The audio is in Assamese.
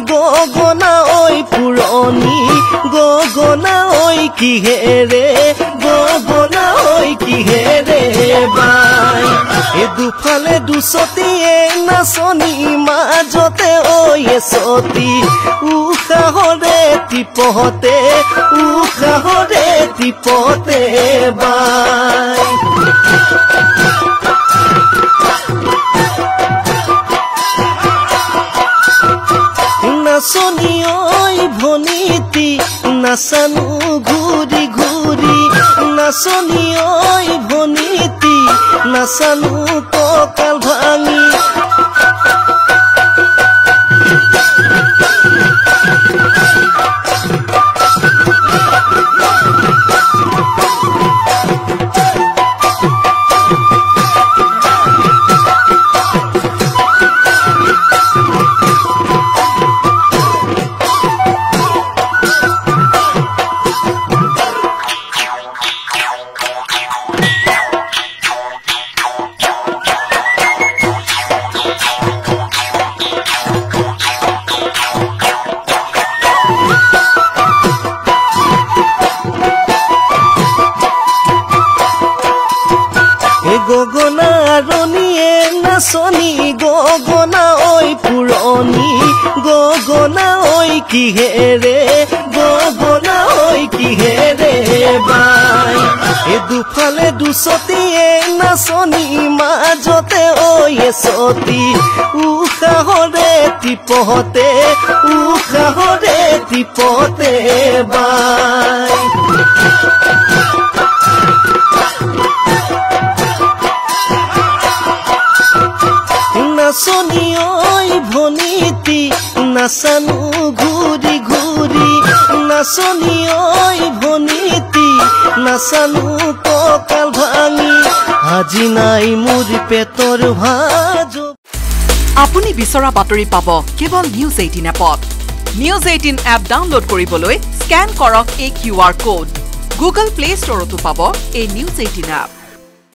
গগনা ঐ পুৰণি গগনা ঐ কিহেৰে গগনা ঐ কিহেৰে বাই দুফালে দুচতীয়ে নাচনি মাজতে ঐ এচতি উশাহৰে টিপতে বাই নাচনি ঐ ভনীতি নাচানো ঘূৰি ঘূৰি নাচনি ঐ ভনীতি নাচানো কঁকাল ভাঙি গগনা ৰণীয়ে নাচনি গগনা ঐ পুৰণি গগনা ঐ কিহেৰে গগনা ঐ কিহেৰে বাই দুফালে দুচতীয়ে নাচনি মাজতে ঐ এচতি উশাহৰে টিপতে বাই নাচনি ঐ ভনীতি নাচানো ঘূৰি ঘূৰি নাচনি ঐ ভনীতি নাচানো কঁকাল ভাঙি আজি নাই মোৰ পেটৰ ভাজ আপুনি বিচৰা বাতৰি পাব কেৱল নিউজ 18 এপত নিউজ 18 এপ ডাউনলোড কৰিবলৈ স্ক্যান কৰক এই QR কোড গুগল প্লে ষ্টৰতো পাব এই নিউজ 18 এপ